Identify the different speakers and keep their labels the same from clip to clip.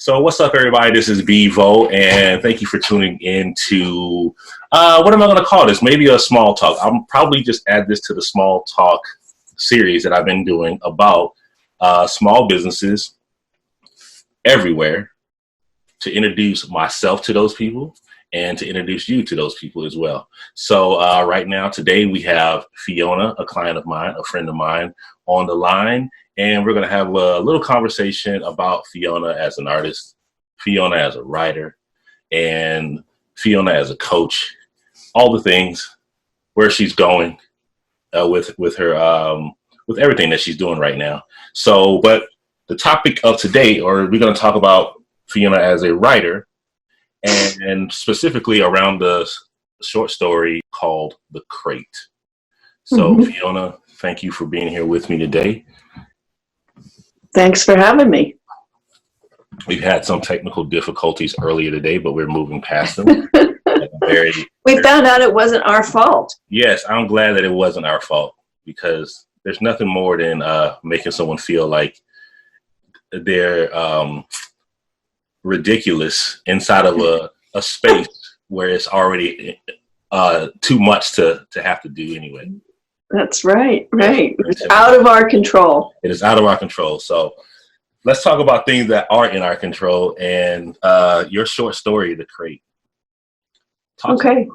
Speaker 1: So what's up, everybody? This is Bevo, and thank you for tuning in to, what am I going to call this? Maybe a small talk. I'll probably just add this to the small talk series that I've been doing about small businesses everywhere, to introduce myself to those people and to introduce you to those people as well. So right now, today, we have Fiona, a client of mine, a friend of mine, on the line. And we're going to have a little conversation about Fiona as an artist, Fiona as a writer, and Fiona as a coach, all the things, where she's going with her, with everything that she's doing right now. So, but the topic of today, or we're going to talk about Fiona as a writer, and specifically around the short story called The Crate. So, Fiona, thank you for being here with me today.
Speaker 2: Thanks for having me.
Speaker 1: We've had some technical difficulties earlier today, but we're moving past them. We
Speaker 2: found out it wasn't our fault.
Speaker 1: Yes, I'm glad that it wasn't our fault, because there's nothing more than making someone feel like they're ridiculous inside of a space where it's already too much to have to do anyway.
Speaker 2: That's right. It's out of our control.
Speaker 1: It is out of our control. So let's talk about things that are in our control, and your short story, The Crate.
Speaker 2: Okay.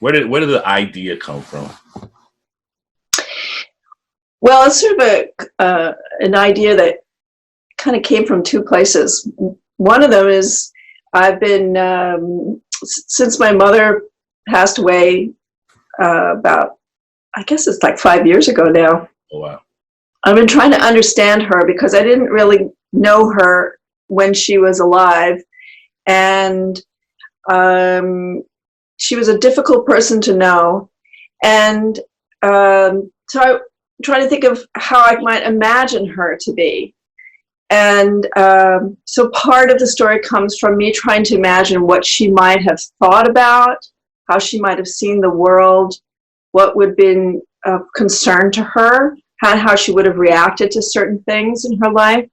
Speaker 1: Where did the idea come from?
Speaker 2: Well, it's sort of an idea that kind of came from two places. One of them is I've been, since my mother passed away about, I guess it's like 5 years ago now.
Speaker 1: Oh, wow.
Speaker 2: I've been trying to understand her because I didn't really know her when she was alive. And she was a difficult person to know. And so I try to think of how I might imagine her to be. And so part of the story comes from me trying to imagine what she might have thought about, how she might have seen the world, what would have been of concern to her, and how she would have reacted to certain things in her life.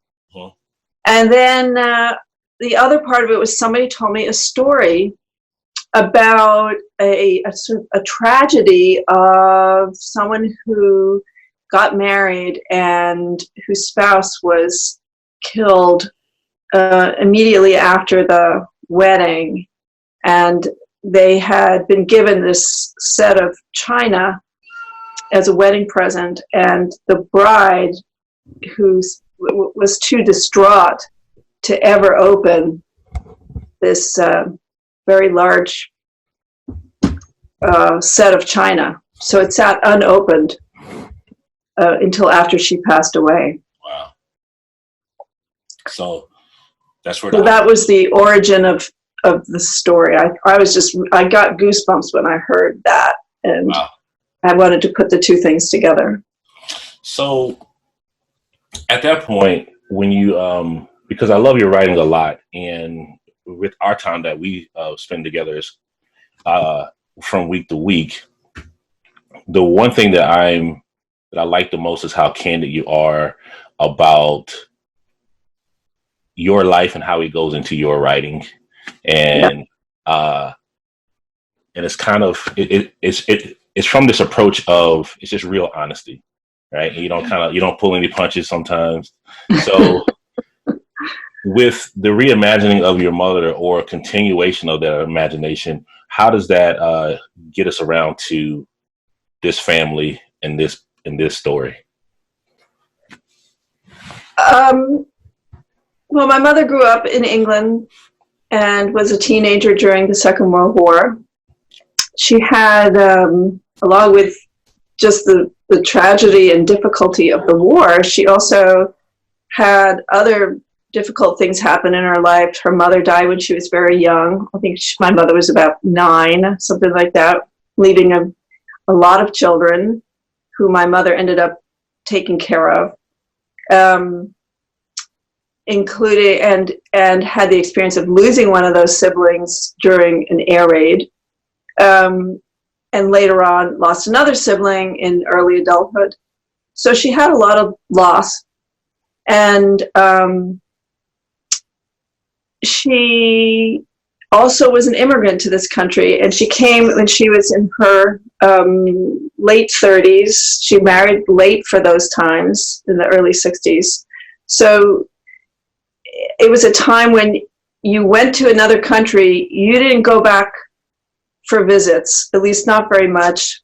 Speaker 2: And then the other part of it was somebody told me a story about a tragedy of someone who got married and whose spouse was killed immediately after the wedding. And they had been given this set of china as a wedding present, and the bride, who was too distraught to ever open this very large set of china. So it sat unopened until after she passed away.
Speaker 1: Wow. So that's where
Speaker 2: that was the origin of the story. I got goosebumps when I heard that, and wow. I wanted to put the two things together. So
Speaker 1: at that point, when you, because I love your writing a lot, and with our time that we spend together is from week to week, the one thing that I like the most is how candid you are about your life and how it goes into your writing. And and it's kind of it's from this approach of it's just real honesty, right? And you don't pull any punches sometimes. So with the reimagining of your mother, or a continuation of that imagination, how does that get us around to this family and this story?
Speaker 2: Well, my mother grew up in England and was a teenager during the Second World War. She had, along with just the tragedy and difficulty of the war, she also had other difficult things happen in her life. Her mother died when she was very young. I think my mother was about 9, something like that, leaving a lot of children who my mother ended up taking care of. Including and had the experience of losing one of those siblings during an air raid, and later on lost another sibling in early adulthood. So she had a lot of loss, and she also was an immigrant to this country, and she came when she was in her late 30s. She married late for those times in the early 60s. So it was a time when you went to another country, you didn't go back for visits, at least not very much.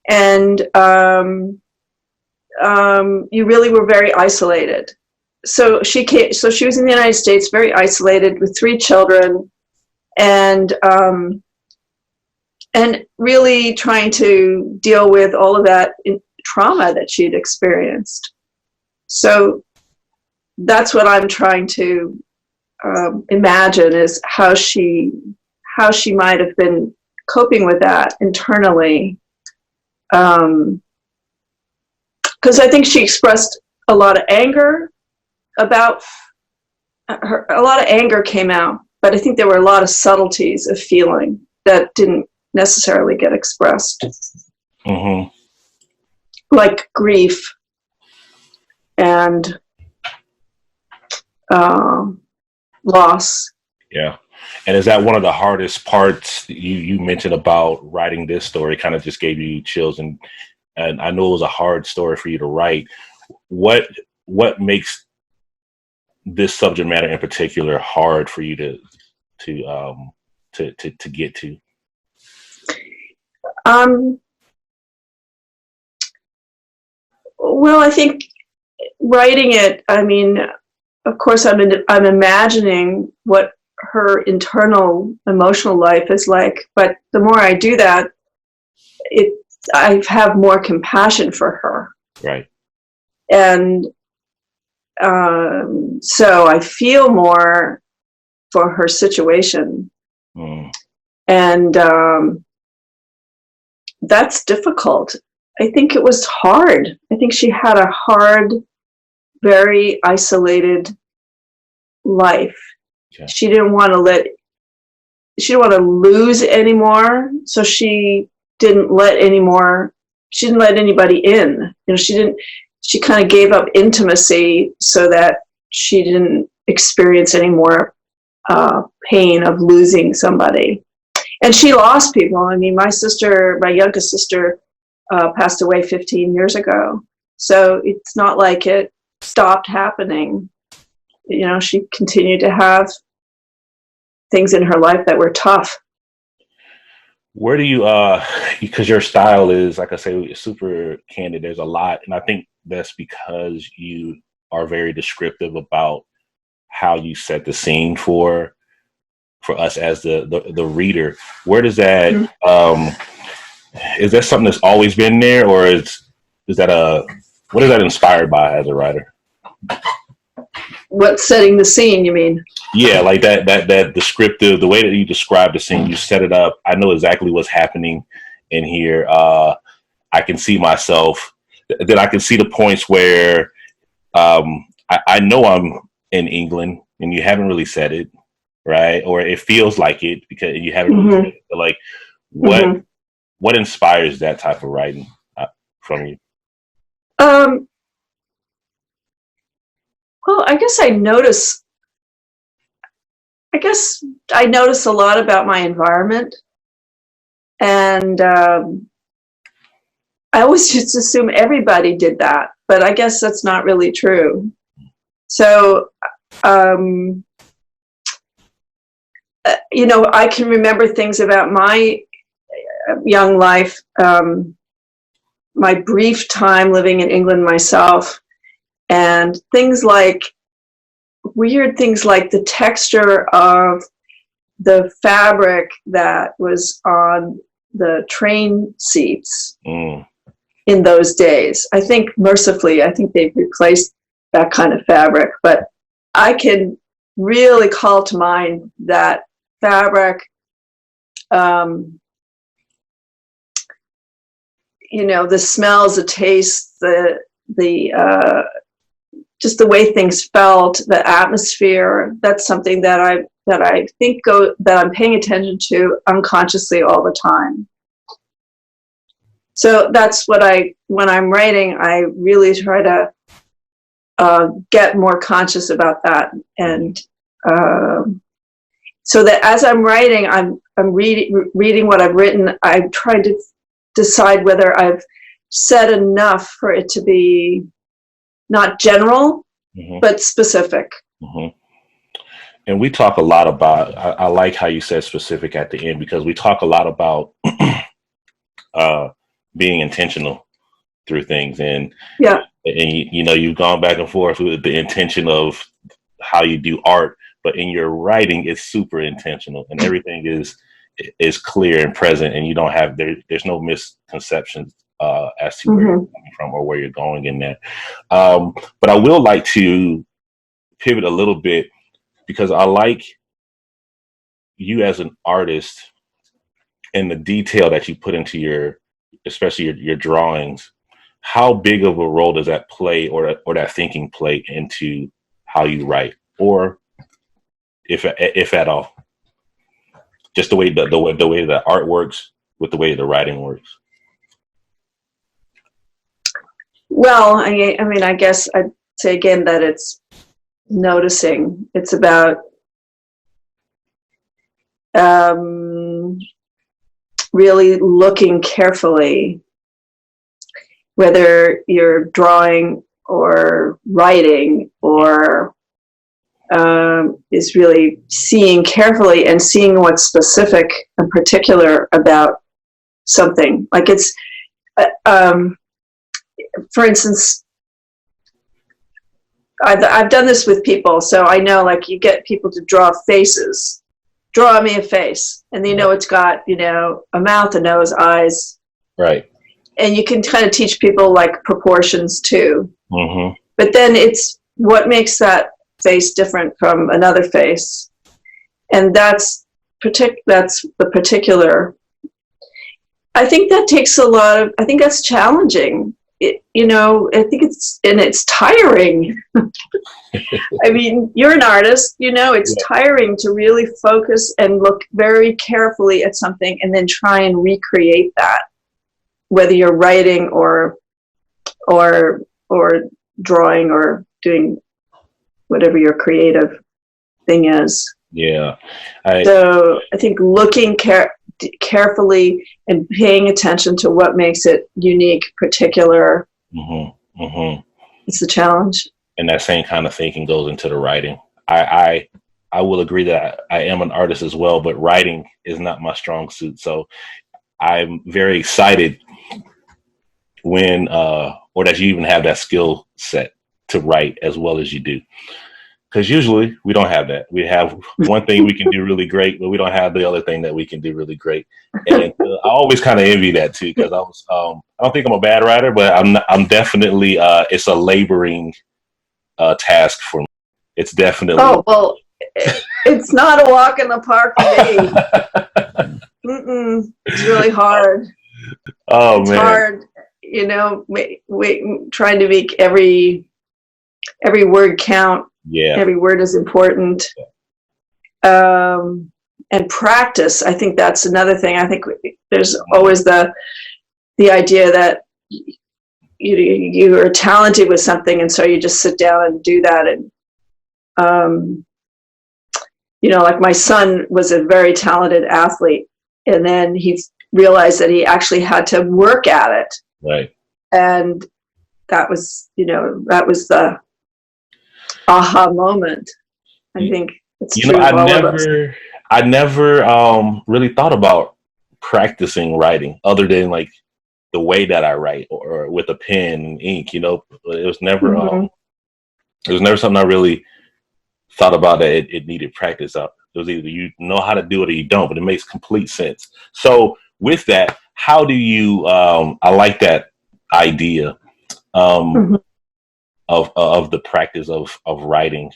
Speaker 2: And you really were very isolated. So she was in the United States, very isolated with 3 children, and really trying to deal with all of that trauma that she'd experienced. So that's what I'm trying to imagine, is how she might have been coping with that internally. Because I think she expressed a lot of anger about her. A lot of anger came out, but I think there were a lot of subtleties of feeling that didn't necessarily get expressed.
Speaker 1: Mm-hmm.
Speaker 2: Like grief and loss.
Speaker 1: Yeah. And is that one of the hardest parts you mentioned about writing this story? Kind of just gave you chills, and I know it was a hard story for you to write. What makes this subject matter in particular hard for you to get to?
Speaker 2: Well, I think writing it, I mean, of course, I'm imagining what her internal emotional life is like, but the more I do that, I have more compassion for her.
Speaker 1: Right.
Speaker 2: And so I feel more for her situation. And that's difficult. I think it was hard. I think she had a hard, very isolated life. Okay. She didn't want to lose anymore, so she didn't let anybody in. She kind of gave up intimacy so that she didn't experience any more pain of losing somebody. And she lost people. I mean, my youngest sister, passed away 15 years ago. So it's not like it stopped happening. You know, she continued to have things in her life that were tough.
Speaker 1: Where do you, because your style is, like I say, super candid, there's a lot. And I think that's because you are very descriptive about how you set the scene for us as the reader. Where does that, is that something that's always been there, or is that what is that inspired by as a writer?
Speaker 2: What, setting the scene, you mean?
Speaker 1: Yeah, like that descriptive, the way that you describe the scene, you set it up. I know exactly what's happening in here. I can see myself, that I can see the points where I know I'm in England and you haven't really said it, right? Or it feels like it because you haven't really said it. But like, what inspires that type of writing from you?
Speaker 2: Well, I guess I notice a lot about my environment, and I always just assume everybody did that, but I guess that's not really true. So, you know, I can remember things about my young life, my brief time living in England myself, and weird things like the texture of the fabric that was on the train seats in those days. I think, mercifully, they've replaced that kind of fabric, but I can really call to mind that fabric, you know, the smells, the tastes, just the way things felt, the atmosphere. That's something that I think that I'm paying attention to unconsciously all the time. So that's when I'm writing, I really try to get more conscious about that and so that as I'm writing, I'm reading what I've written. I'm trying to decide whether I've said enough for it to be not general, but specific.
Speaker 1: And we talk a lot about, I like how you said specific at the end, because we talk a lot about being intentional through things. And you know, you've gone back and forth with the intention of how you do art, but in your writing, it's super intentional, and everything is clear and present, and you don't have there's no misconceptions as to where you're coming from or where you're going in that. But I will like to pivot a little bit, because I like you as an artist and the detail that you put into your, especially your drawings. How big of a role does that play, or that thinking play into how you write, or if at all? Just the way the art works with the way the writing works.
Speaker 2: Well, I mean, I guess I'd say again that it's noticing. It's about really looking carefully, whether you're drawing or writing, or is really seeing carefully and seeing what's specific and particular about something. Like it's, for instance, I've done this with people, so I know, like, you get people to draw faces. Draw me a face, and you know it's got, you know, a mouth, a nose, eyes.
Speaker 1: Right.
Speaker 2: And you can kind of teach people like proportions too. But then it's what makes that face different from another face, and that's the particular. I think that takes a lot of. I think that's challenging. You know, I think it's tiring. I mean, you're an artist, you know, it's tiring to really focus and look very carefully at something and then try and recreate that, whether you're writing or drawing or doing whatever your creative thing is.
Speaker 1: Yeah.
Speaker 2: So I think looking carefully and paying attention to what makes it unique, particular, it's the challenge. And
Speaker 1: that same kind of thinking goes into the writing. I will agree that I am an artist as well, but writing is not my strong suit. So I'm very excited when, or that you even have that skill set to write as well as you do. Because usually we don't have that. We have one thing we can do really great, but we don't have the other thing that we can do really great. And I always kind of envy that too, because I don't think I'm a bad writer, but I'm definitely, it's a laboring task for me. It's definitely.
Speaker 2: Oh, well, it's not a walk in the park for me. It's really hard.
Speaker 1: Oh,
Speaker 2: it's
Speaker 1: man.
Speaker 2: hard, you know, trying to make every word count.
Speaker 1: Yeah.
Speaker 2: Every word is important. And practice, I think that's another thing. I think there's always the idea that you are talented with something, and so you just sit down and do that. And you know, like my son was a very talented athlete, and then he realized that he actually had to work at it.
Speaker 1: Right.
Speaker 2: And that was, you know, that was the aha moment. I think it's true.
Speaker 1: I never really thought about practicing writing other than like the way that I write or with a pen and ink. You know, it was never something I really thought about that it needed practice. It was either you know how to do it or you don't, but it makes complete sense. So with that, how do you? I like that idea. Of the practice of writing.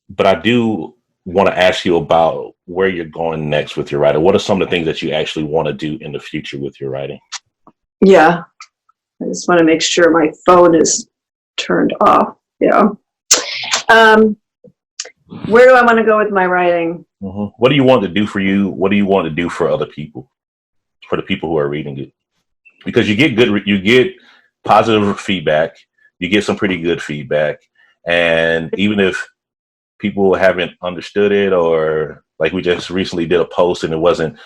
Speaker 1: But I do want to ask you about where you're going next with your writing. What are some of the things that you actually want to do in the future with your writing? Yeah.
Speaker 2: I just want to make sure my phone is turned off. Yeah. Where do I want to go with my writing?
Speaker 1: What do you want to do for you? What do you want to do for other people? For the people who are reading it? Because you get positive feedback. You get some pretty good feedback. And even if people haven't understood it, or like we just recently did a post and it wasn't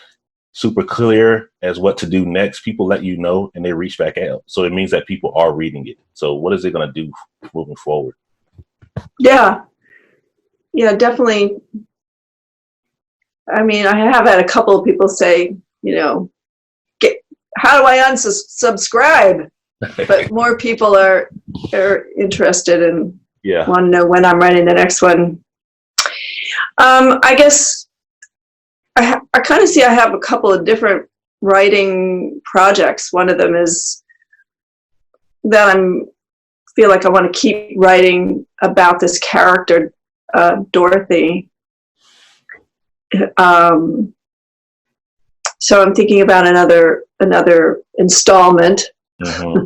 Speaker 1: super clear as what to do next, people let you know and they reach back out. So it means that people are reading it. So what is it going to do moving forward?
Speaker 2: Yeah. Yeah, definitely. I mean, I have had a couple of people say, how do I unsubscribe? But more people are interested and want to know when I'm writing the next one. I guess I kind of see I have a couple of different writing projects. One of them is that feel like I want to keep writing about this character, Dorothy. So I'm thinking about another installment.
Speaker 1: Mm-hmm.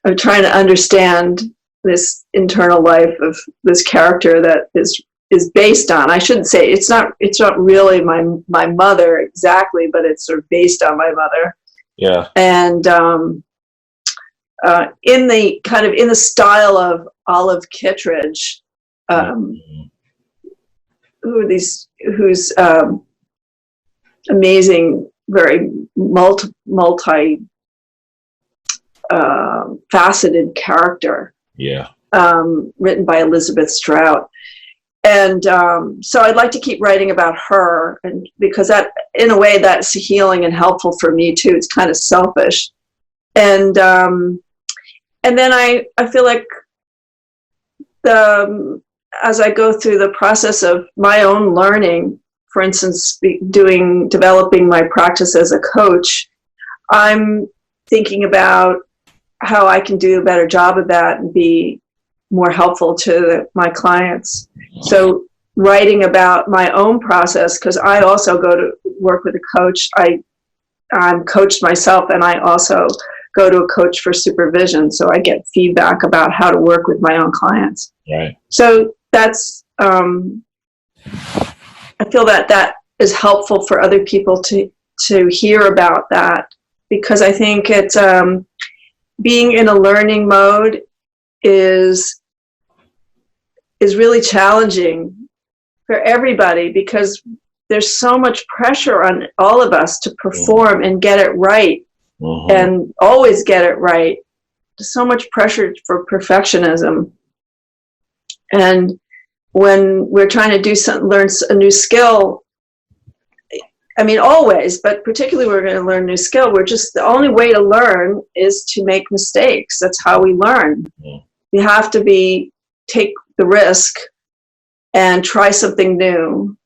Speaker 2: I'm trying to understand this internal life of this character that is based on. I shouldn't say it's not really my mother exactly, but it's sort of based on my mother.
Speaker 1: Yeah.
Speaker 2: And in the style of Olive Kittredge, who's amazing, very multi faceted character.
Speaker 1: Yeah.
Speaker 2: Written by Elizabeth Strout. And so I'd like to keep writing about her, and because that, in a way, that's healing and helpful for me too. It's kind of selfish. And then I feel like as I go through the process of my own learning, for instance, developing my practice as a coach, I'm thinking about how I can do a better job of that and be more helpful to my clients. So writing about my own process, because I also go to work with a coach. I'm coached myself, and I also go to a coach for supervision. So I get feedback about how to work with my own clients.
Speaker 1: Right.
Speaker 2: So that's, I feel that is helpful for other people to hear about that, because I think it's, being in a learning mode is really challenging for everybody, because there's so much pressure on all of us to perform and get it right, and always get it right. There's so much pressure for perfectionism. And when we're trying to learn a new skill, I mean, always, but particularly we're going to learn a new skill. The only way to learn is to make mistakes. That's how we learn. You have to take the risk and try something new.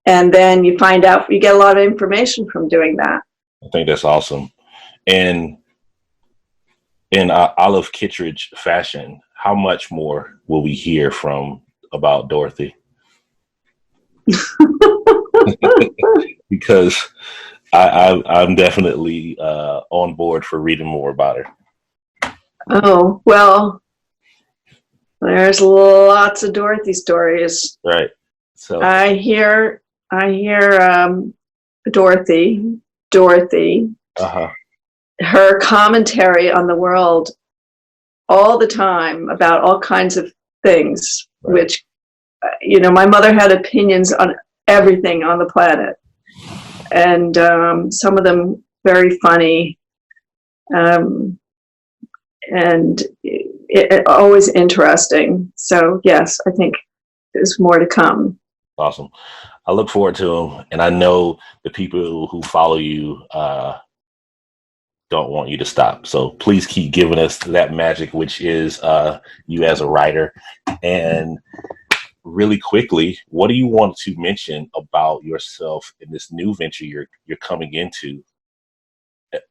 Speaker 2: And then you find out, you get a lot of information from doing that.
Speaker 1: I think that's awesome. And in Olive Kittredge fashion, how much more will we hear about Dorothy? Because I'm definitely on board for reading more about her.
Speaker 2: Oh, well, there's lots of Dorothy stories.
Speaker 1: Right. So
Speaker 2: I hear Dorothy, her commentary on the world all the time about all kinds of things, which, my mother had opinions on everything on the planet, and some of them very funny, and always interesting. So yes, I think there's more to come.
Speaker 1: Awesome. I look forward to them, and I know the people who follow you don't want you to stop. So please keep giving us that magic, which is you as a writer. And really quickly, what do you want to mention about yourself in this new venture you're coming into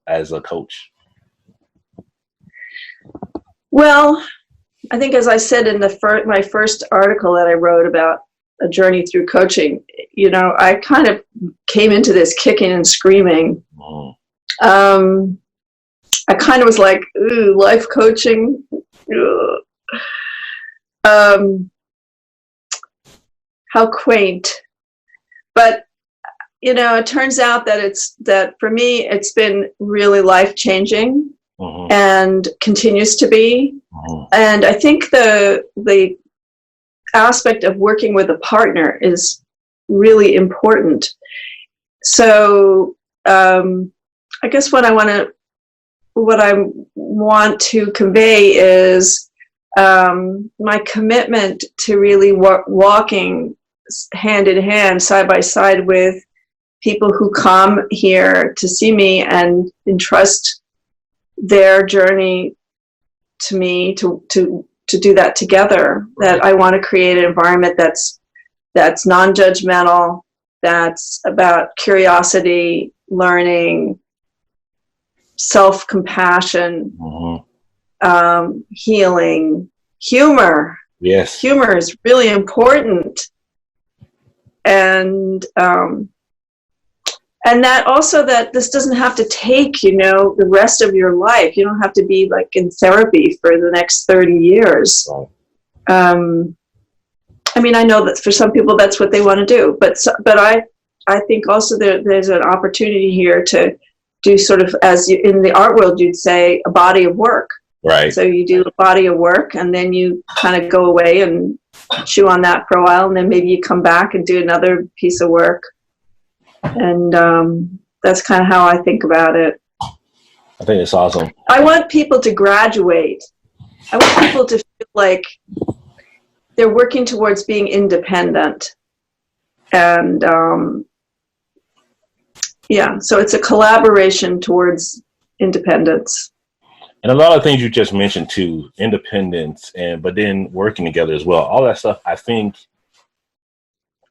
Speaker 1: as a coach? Well,
Speaker 2: I think, as I said in my first article that I wrote about a journey through coaching, I kind of came into this kicking and screaming. I kind of was like, ooh, life coaching. How quaint. But, it turns out that for me, it's been really life-changing. and continues to be. And I think the aspect of working with a partner is really important. So I guess what I want to convey is my commitment to really walking hand in hand, side by side with people who come here to see me and entrust their journey to me to do that together. That I want to create an environment that's non-judgmental, that's about curiosity, learning, self-compassion, healing, humor.
Speaker 1: Yes.
Speaker 2: Humor is really important. And that also, that this doesn't have to take, the rest of your life. You don't have to be like in therapy for the next 30 years. Right. I mean, I know that for some people that's what they want to do, but I think also there's an opportunity here to do sort of, as in the art world you'd say, a body of work.
Speaker 1: Right.
Speaker 2: So you do a body of work, and then you kind of go away and chew on that for a while, and then maybe you come back and do another piece of work. And that's kind of how I think about it.
Speaker 1: I think it's awesome.
Speaker 2: I want people to graduate. I want people to feel like they're working towards being independent. And so it's a collaboration towards independence.
Speaker 1: And a lot of things you just mentioned too, independence, but then working together as well. All that stuff, I think,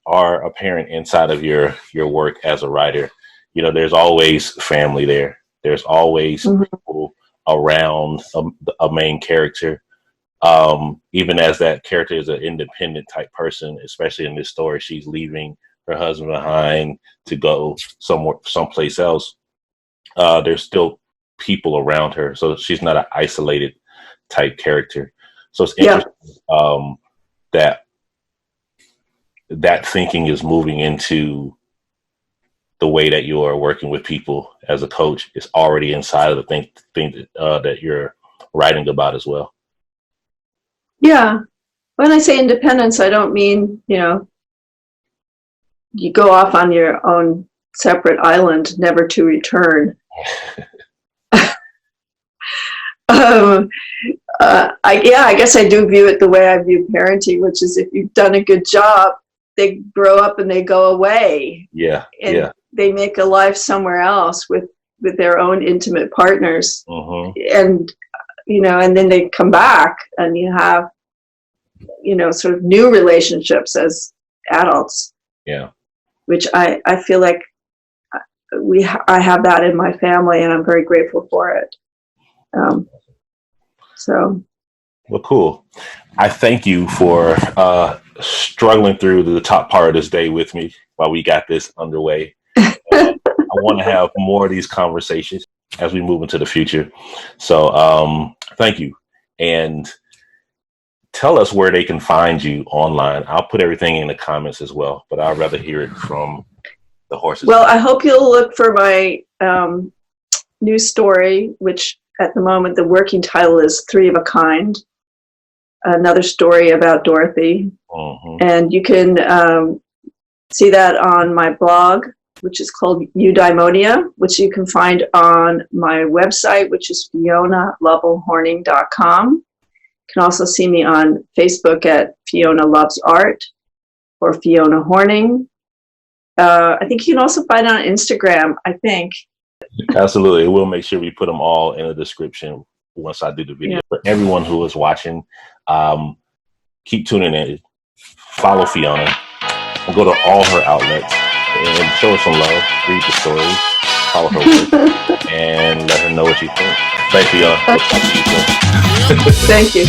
Speaker 1: are apparent inside of your work as a writer. There's always family there. There's always people around a main character. Even as that character is an independent type person, especially in this story, she's leaving her husband behind to go someplace else. There's still people around her, so she's not an isolated type character. So it's interesting that thinking is moving into the way that you are working with people as a coach. Is already inside of the thing that you're writing about as well.
Speaker 2: Yeah. When I say independence, I don't mean, you go off on your own separate island, never to return. I guess I do view it the way I view parenting, which is if you've done a good job, they grow up and they go away.
Speaker 1: Yeah.
Speaker 2: And they make a life somewhere else with their own intimate partners. And, and then they come back and you have, sort of new relationships as adults.
Speaker 1: Yeah.
Speaker 2: Which I feel like I have that in my family, and I'm very grateful for it.
Speaker 1: Well, cool. I thank you for struggling through the top part of this day with me while we got this underway. I want to have more of these conversations as we move into the future. So thank you. And tell us where they can find you online. I'll put everything in the comments as well, but I'd rather hear it from the horses. Well,
Speaker 2: I hope you'll look for my new story, which at the moment the working title is Three of a Kind, another story about Dorothy. And you can see that on my blog, which is called Eudaimonia, which you can find on my website, which is FionaLovellHorning.com. You can also see me on Facebook at Fiona Loves Art or Fiona Horning. I think you can also find it on Instagram, I think.
Speaker 1: Absolutely. We'll make sure we put them all in the description once I do the video. For everyone who is watching, keep tuning in. Follow Fiona and go to all her outlets and show her some love. Read the stories, follow her work, and let her know what you think. Thank you, Fiona. We'll talk to you soon.
Speaker 2: Thank you.